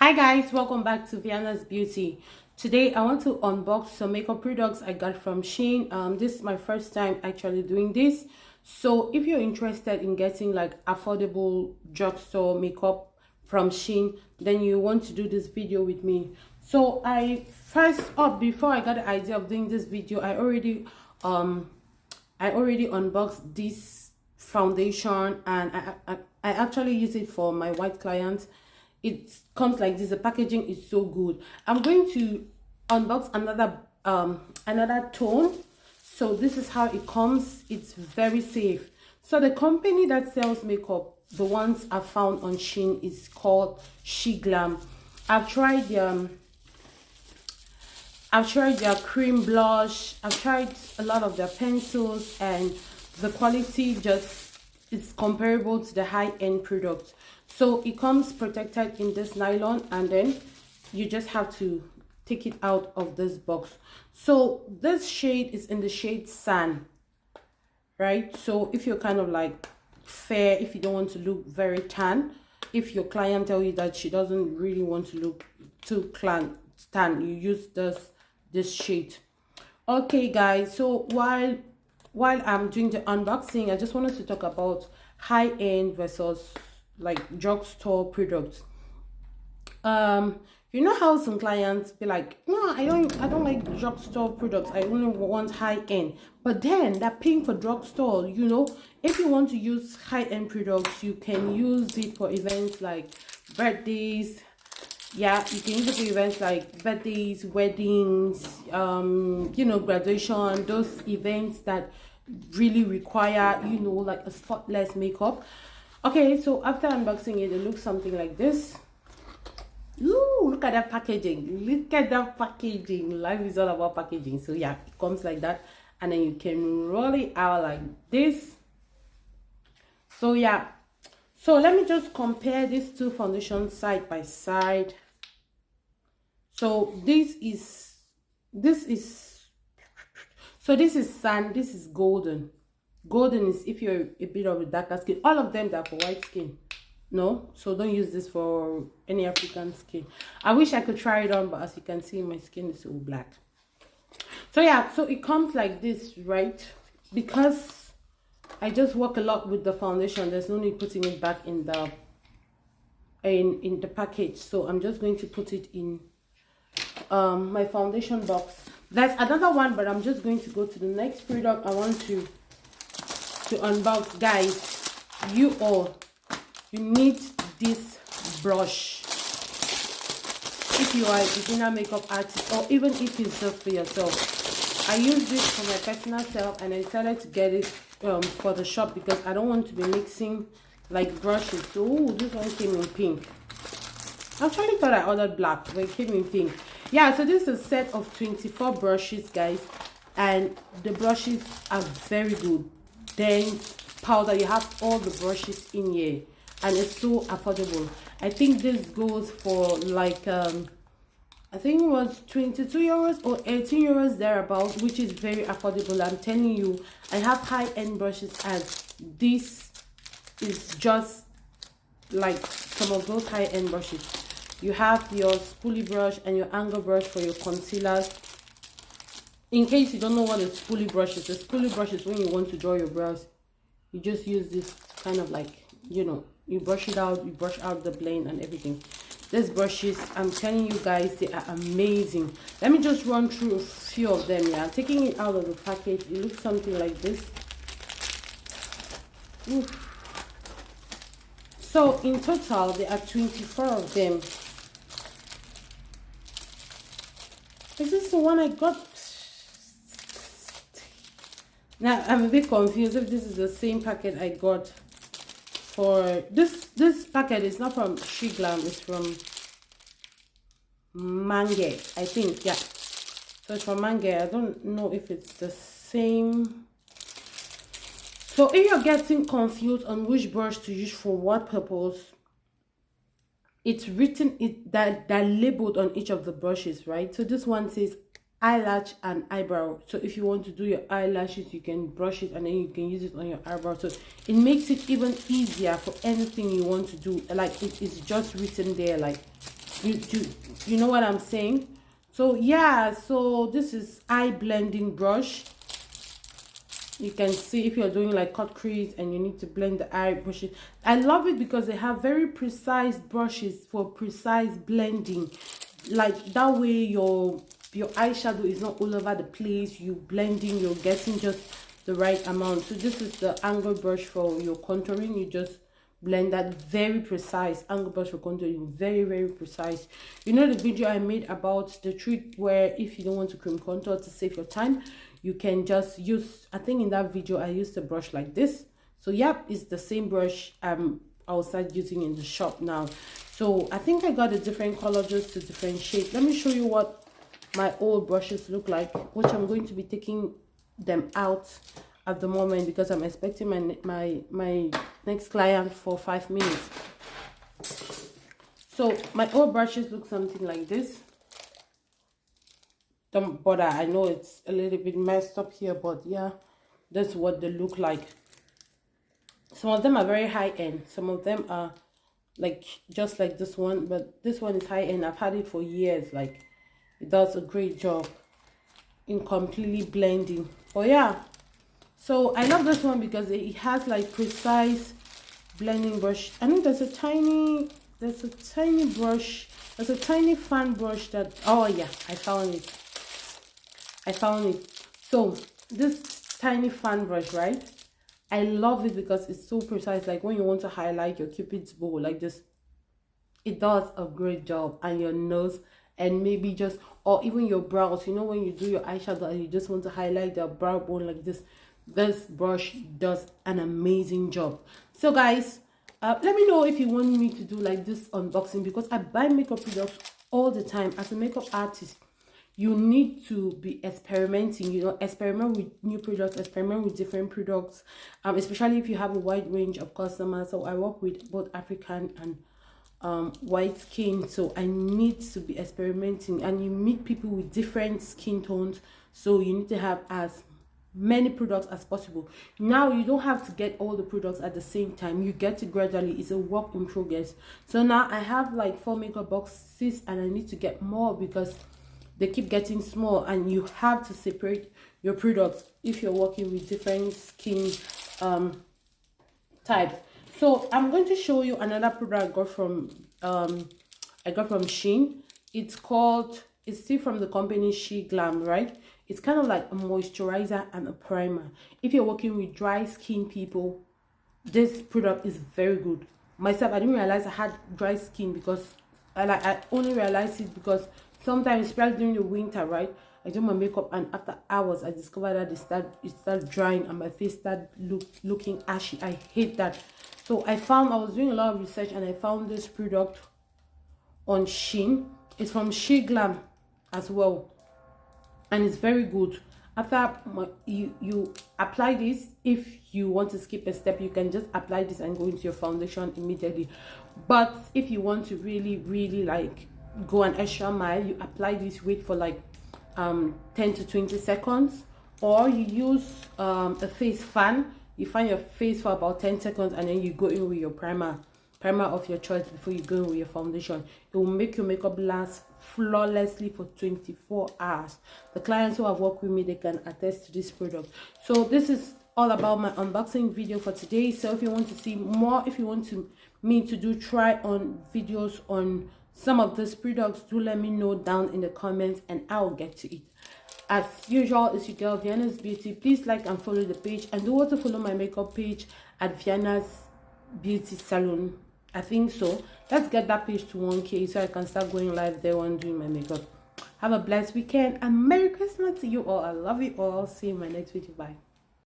Hi guys, welcome back to Vienna's Beauty. Today I want to unbox some makeup products I got from Shein. This is my first time actually doing this. So if you're interested in getting like affordable drugstore makeup from Shein, then you want to do this video with me. So before I got the idea of doing this video, I already unboxed this foundation, and I actually use it for my white clients. It comes like this. The packaging is so good. I'm going to unbox another tone. So this is how it comes. It's very safe. So the company that sells makeup, the ones I found on Shein, is called Shein. I've tried their cream blush. I've tried a lot of their pencils, and the quality just is comparable to the high-end products. So it comes protected in this nylon, and then you just have to take it out of this box. So this shade is in the shade Sand, right? So if you're kind of like fair, if you don't want to look very tan, if your client tell you that she doesn't really want to look too tan, you use this shade. Okay guys, so while I'm doing the unboxing, I just wanted to talk about high-end versus like drugstore products. You know how some clients be like, no, I don't like drugstore products, I only want high-end, but then they're paying for drugstore. You know, if you want to use high-end products, you can use it for events like birthdays. Yeah, you can use it for events like birthdays, weddings, you know, graduation, those events that really require, you know, like a spotless makeup. Okay, so after unboxing it, it looks something like this. Ooh, look at that packaging. Look at that packaging. Life is all about packaging. So yeah, it comes like that, and then you can roll it out like this. So yeah, so let me just compare these two foundations side by side. So this is Sand, this is Golden. Golden is if you're a bit of a darker skin. All of them are for white skin. No, so don't use this for any African skin. I wish I could try it on, but as you can see, my skin is all black. So yeah, so it comes like this, right? Because I just work a lot with the foundation, there's no need putting it back in the package. So I'm just going to put it in my foundation box. That's another one, but I'm just going to go to the next product I want to unbox. Guys, you need this brush if you are a beginner makeup artist, or even if it's just for yourself. I use this for my personal self, and I decided to get it for the shop because I don't want to be mixing like brushes. So this one came in pink. I actually thought I ordered black, but it came in pink. Yeah, so this is a set of 24 brushes, guys, and the brushes are very good. Then powder, you have all the brushes in here, and it's so affordable. I think this goes for like I think it was 22 euros or 18 euros thereabouts, which is very affordable. I'm telling you, I have high-end brushes, and this is just like some of those high-end brushes. You have your spoolie brush and your angle brush for your concealers. In case you don't know what a spoolie brush is, a spoolie brush is when you want to draw your brows. You just use this kind of like, you know, you brush it out, you brush out the blend and everything. These brushes, I'm telling you guys, they are amazing. Let me just run through a few of them. Yeah, taking it out of the package, it looks something like this. Oof. So in total, there are 24 of them. Is this the one I got? Now I'm a bit confused if this is the same packet I got for this packet is not from Shein, it's from Mange, I think. Yeah, so it's from Mange. I don't know if it's the same. So if you're getting confused on which brush to use for what purpose, it's written that labeled on each of the brushes, right? So this one says eyelash and eyebrow. So if you want to do your eyelashes, you can brush it and then you can use it on your eyebrow. So it makes it even easier for anything you want to do. Like it is just written there, like You know what I'm saying? So yeah, so this is eye blending brush. You can see if you're doing like cut crease and you need to blend the eye brushes. I love it because they have very precise brushes for precise blending. Like that way your eyeshadow is not all over the place. You blending, you're getting just the right amount. So this is the angle brush for your contouring. You just blend that, very precise angle brush for contouring, very precise. You know the video I made about the trick where if you don't want to cream contour to save your time, you can just use, I think in that video I used a brush like this. So yep, it's the same brush I'll start using in the shop now. So I think I got a different color just to differentiate. Let me show you what my old brushes look like, which I'm going to be taking them out at the moment because I'm expecting my next client for 5 minutes. So my old brushes look something like this. Don't bother, I know it's a little bit messed up here, but yeah, that's what they look like. Some of them are very high end, some of them are like just like this one, but this one is high end. I've had it for years. Like, it does a great job in completely blending. But yeah, so I love this one because it has like precise blending brush. I think there's a tiny brush, there's a tiny fan brush that, oh yeah, I found it. So this tiny fan brush, right, I love it because it's so precise. Like when you want to highlight your cupid's bow like this, it does a great job. And your nose, and maybe just, or even your brows, you know, when you do your eyeshadow and you just want to highlight the brow bone like this, this brush does an amazing job. So guys, let me know if you want me to do like this unboxing, because I buy makeup products all the time. As a makeup artist, you need to be experimenting, you know, experiment with new products, experiment with different products, especially if you have a wide range of customers. So I work with both African and white skin, so I need to be experimenting. And you meet people with different skin tones, so you need to have as many products as possible. Now you don't have to get all the products at the same time, you get it gradually. It's a work in progress. So now I have like 4 makeup boxes and I need to get more because they keep getting small, and you have to separate your products if you're working with different skin types. So I'm going to show you another product I got from Shein. It's still from the company She Glam, right? It's kind of like a moisturizer and a primer. If you're working with dry skin people, this product is very good. Myself, I didn't realize I had dry skin because I only realized it because sometimes, especially during the winter, right, I do my makeup and after hours I discovered that it started drying and my face started looking ashy. I hate that. So I was doing a lot of research and I found this product on Shein. It's from She Glam as well, and it's very good. After you apply this, if you want to skip a step, you can just apply this and go into your foundation immediately. But if you want to really like go an extra mile, you apply this, wait for like 10 to 20 seconds, or you use a face fan. You fan your face for about 10 seconds and then you go in with your primer of your choice before you go in with your foundation. It will make your makeup last flawlessly for 24 hours. The clients who have worked with me, they can attest to this product. So this is all about my unboxing video for today. So if you want to see more, if you want me to do try on videos on some of these products, do let me know down in the comments and I'll get to it. As usual, it's your girl Vienna's Beauty. Please like and follow the page, and do also follow my makeup page at Vienna's Beauty Salon. I think so. Let's get that page to 1K so I can start going live there when doing my makeup. Have a blessed weekend and Merry Christmas to you all. I love you all. See you in my next video. Bye.